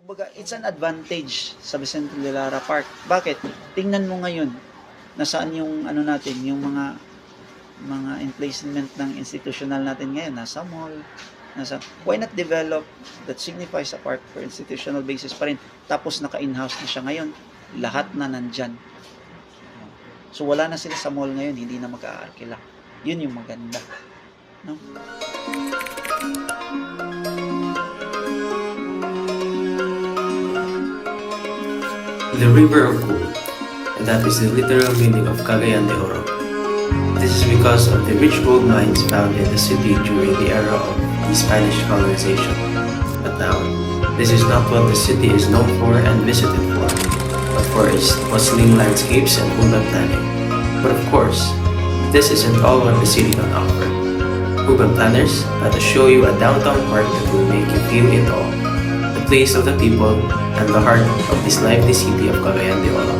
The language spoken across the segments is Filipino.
Kumbaga, it's an advantage sa Vicente de Lara Park. Bakit? Tingnan mo ngayon, nasaan yung ano natin, yung mga emplacement ng institutional natin ngayon, nasa mall, why not develop that signifies a park for institutional basis pa rin, tapos naka-in-house na siya ngayon, lahat na nandyan. So wala na sila sa mall ngayon, hindi na mag-aarkila. Yun yung maganda, no? The River of Gold, and that is the literal meaning of Cagayan de Oro. This is because of the rich gold mines found in the city during the era of the Spanish colonization. But now, this is not what the city is known for and visited for, but for its bustling landscapes and urban planning. But of course, this isn't all what the city can offer. Urban planners let us show you a downtown park that will make you feel it all, the place of the people and the heart of this lively city of Cagayan de Oro.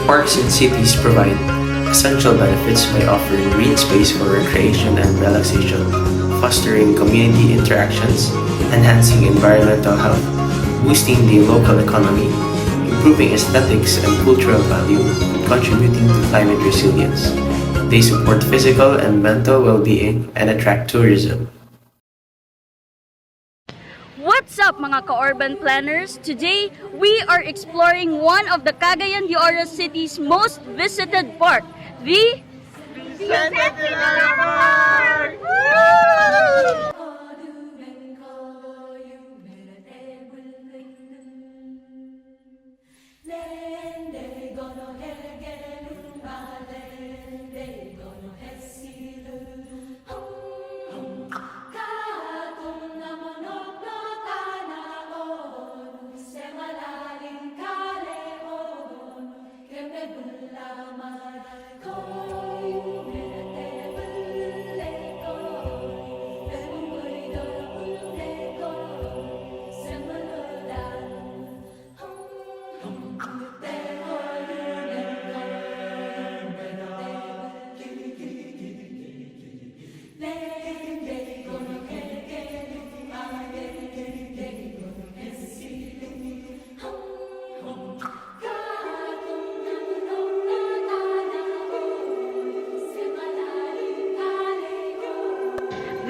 Parks in cities provide essential benefits by offering green space for recreation and relaxation, fostering community interactions, enhancing environmental health, boosting the local economy, improving aesthetics and cultural value, and contributing to climate resilience. They support physical and mental well-being and attract tourism. What's up mga ka-urban planners? Today, we are exploring one of the Cagayan de Oro City's most visited park, the Vicente de Lara Park!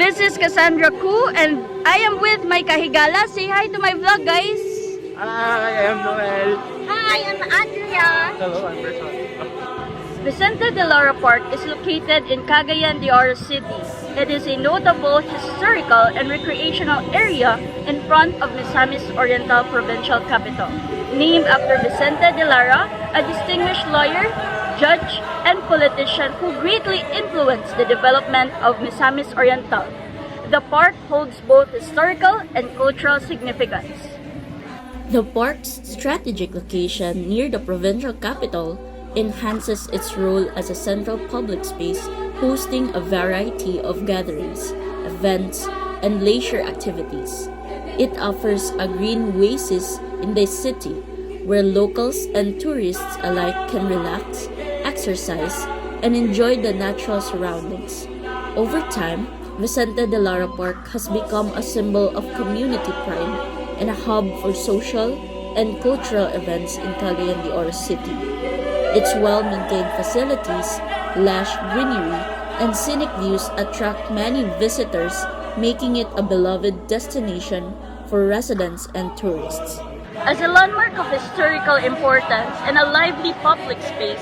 This is Cassandra Ku and I am with my kahigala. Say hi to my vlog, guys. Hi, I am Noel. Hi, I'm Andrea. Hello, I'm Berson. Vicente de Lara Park is located in Cagayan de Oro City. It is a notable historical and recreational area in front of Misamis Oriental Provincial Capital. Named after Vicente de Lara, a distinguished lawyer, judge, and politician who greatly influenced the development of Misamis Oriental. The park holds both historical and cultural significance. The park's strategic location near the provincial capital enhances its role as a central public space hosting a variety of gatherings, events, and leisure activities. It offers a green oasis in the city where locals and tourists alike can relax, exercise, and enjoy the natural surroundings. Over time, Vicente de Lara Park has become a symbol of community pride and a hub for social and cultural events in Cagayan de Oro City. Its well-maintained facilities, lush greenery, and scenic views attract many visitors, making it a beloved destination for residents and tourists. As a landmark of historical importance and a lively public space,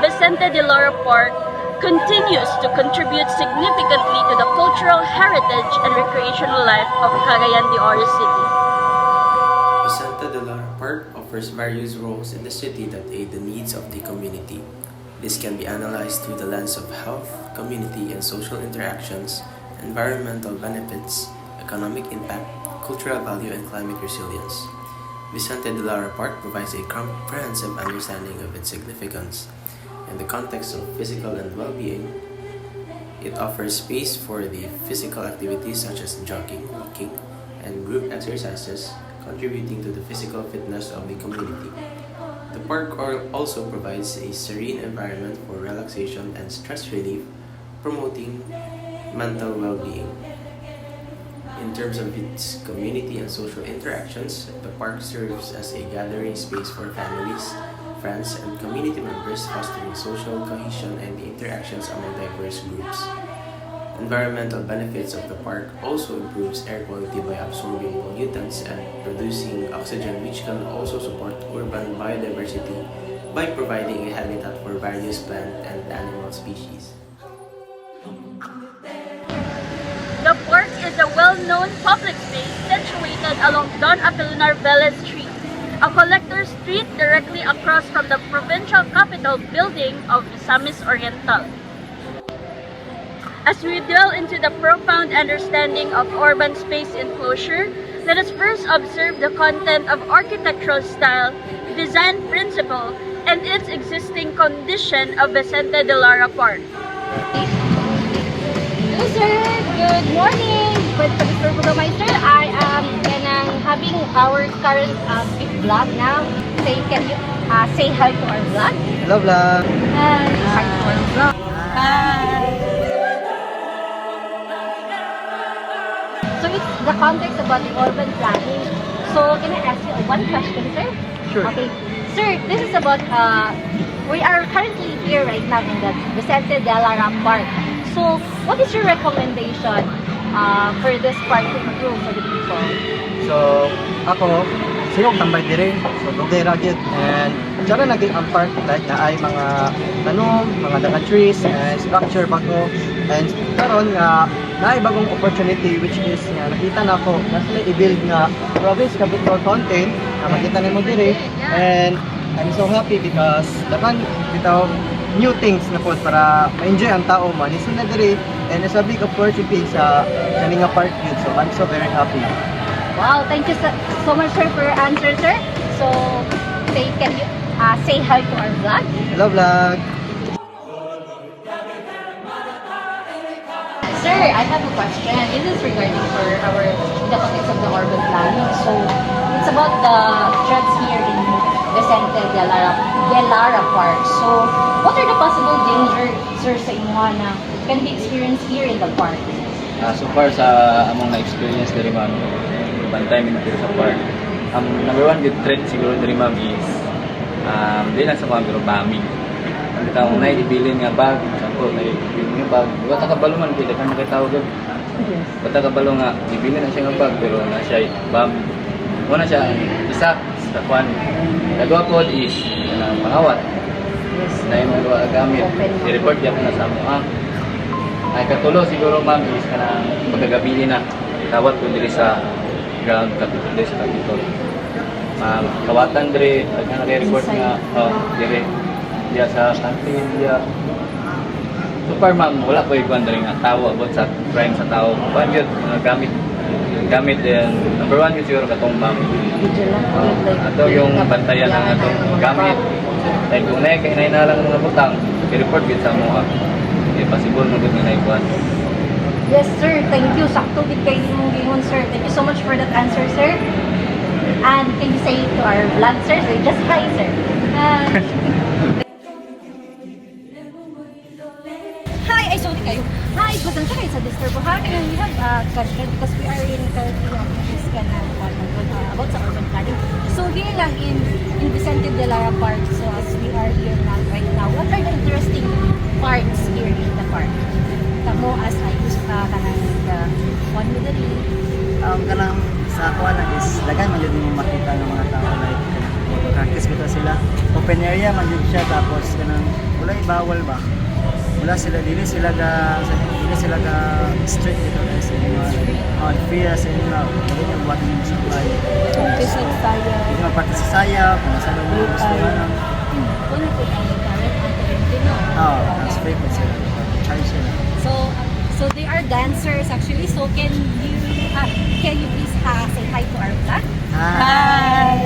Vicente de Lara Park continues to contribute significantly to the cultural heritage and recreational life of Cagayan de Oro City. Vicente de Lara Park offers various roles in the city that aid the needs of the community. This can be analyzed through the lens of health, community and social interactions, environmental benefits, economic impact, cultural value, and climate resilience. Vicente de Lara Park provides a comprehensive understanding of its significance. In the context of physical and well-being, it offers space for the physical activities such as jogging, walking, and group exercises, contributing to the physical fitness of the community. The park also provides a serene environment for relaxation and stress relief, promoting mental well-being. In terms of its community and social interactions, the park serves as a gathering space for families, friends, and community members, fostering social cohesion and the interactions among diverse groups. Environmental benefits of the park also improves air quality by absorbing pollutants and producing oxygen, which can also support urban biodiversity by providing a habitat for various plant and animal species. The park is a well-known public space situated along Don Apolinar Velez Street, a collector street directly across from the provincial capital building of Misamis Oriental. As we delve into the profound understanding of urban space enclosure, let us first observe the content of architectural style, design principle, and its existing condition of Vicente de Lara Park. Hello sir, good morning. With Mr. Burgomeister, I am having our current big vlog now. Say, can you say hi to our vlog? Hello, vlog. Hi to our vlog. So it's the context about the urban planning. So can I ask you one question, sir? Sure. Okay. Sir, this is about, we are currently here right now in the Vicente de Lara Park. So what is your recommendation for this park to improve for the people? So, ako, sigong tambay dire. So, dugay ragyod. And, tsara naging ang park, like, na ay mga tanom, mga dagan trees, and structure bago. And, karon nga, na ay bagong opportunity, which is, nga, nakita na ako, na sila i-build nga province capital content, na makita na mo dire. And, I'm so happy because, dakan, bitaw, new things na po para ma-enjoy ang tao man. Isa na dire, and it's a big opportunity sa kaninga park yun. So, I'm so very happy. Wow, thank you so much sir for your answer, sir. So, can you say hi to our vlog? Hello, vlog! Sir, I have a question. This is regarding for the context of the urban planning. So, it's about the threats here in Vicente de Lara Park. So, what are the possible dangers, sir, sa inyo na can be experienced here in the park? So far sa among na-experience diri ma'am, bantay mi diri sa park. Number one good threat siguro diri ma'am is di lang sa mga pero bombing. Ang tawag na ibilin nga bag, sampo na ibilin nga bag. Wala ka balo man kita kan makitawag gud. Wala ka balo nga ibilin na siya nga bag pero na siya bomb. Wala siya isa sa kwan. Dagwa po is mangawat. Na yung mga gamit. I-report yan na sa mga. Ay katulo siguro ma'am is kanang pagkagabi na tawat ko diri sa ground capitol sa capitol. Ma'am kawatan diri nga nag-report nga diri diya sa kantin diya. So far ma'am wala ko iguan diri nga tawo about sa crime sa tao. Banjud gamit din number one yun siguro katong ma'am. Ato yung bantayan ng atong gamit. Like kung na lang mga butang, i-report yun sa mga. Possible mo din na ikuan. Yes, sir. Thank you. Sakto bit kayo mong gingon, sir. Thank you so much for that answer, sir. And can you say to our vlog, sir? Say just hi, sir. Hi, ay sorry kayo. Hi, pasensya kayo sa disturb ha. Kaya we have a question because we are in currently on this about sa urban planning. So here lang in Vicente de Lara Park, so as we are here now right now, what are the interesting parts here in the park? Kamo as I use kanang one with the kanang sa ako na is daghan man jud mo makita ng mga tao like practice kita sila open area man jud siya tapos kanang wala bawal ba wala sila dili sila ga strict dito guys on free as in dili yung buhat mo sa bahay Visit tayo. dili mag-practice sa saya kung sa daw mo gusto na Una po tayo current Antolentino. straight mo sila charge sila So they are dancers actually. So can you please say hi to our vlog? Hi.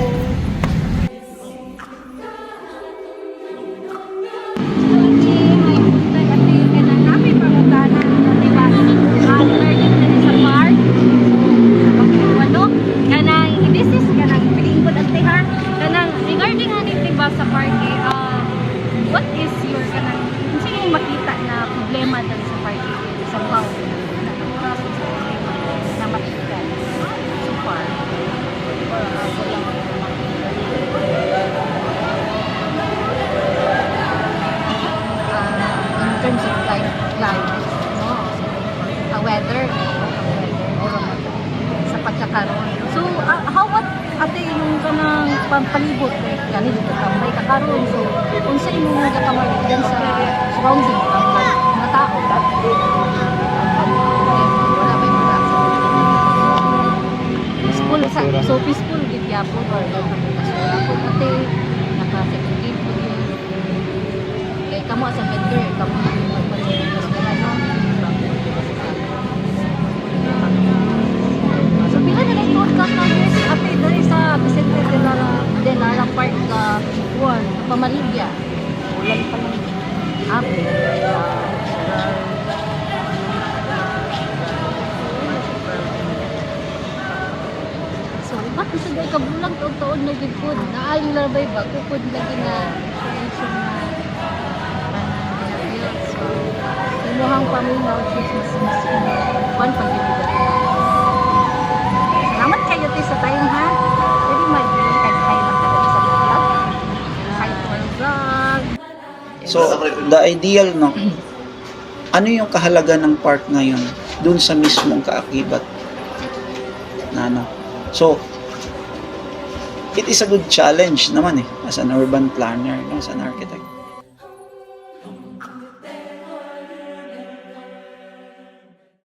Sa park what is your kanang unsa yung makita na problema dito sa park somehow na makita ka ng pampalibot kay kani dito tambay ka karon so unsa imong gakamay diyan sa surrounding ang mga tao wala may mga peaceful so peaceful gid gyapon or kasura po pati naka-segregate po yun kay kamo sa vendor kamo so pila na lang tuod ka years ate dali sa Vicente de Lara Park ka buwan Pamaligya ulan pa lang ate so ba't isa dahil kabulang taon-taon na gid po naaling labay ba kukod lagi na creation na so imuhang paminaw Christmas one pagbibigat salamat kayo tayo sa tayong ha pwede mag-hi lang ka sa vlog hi to our vlog. So, the ideal, no? Ano yung kahalaga ng park ngayon dun sa mismong kaakibat na ano? So, it is a good challenge naman as an urban planner, as an architect.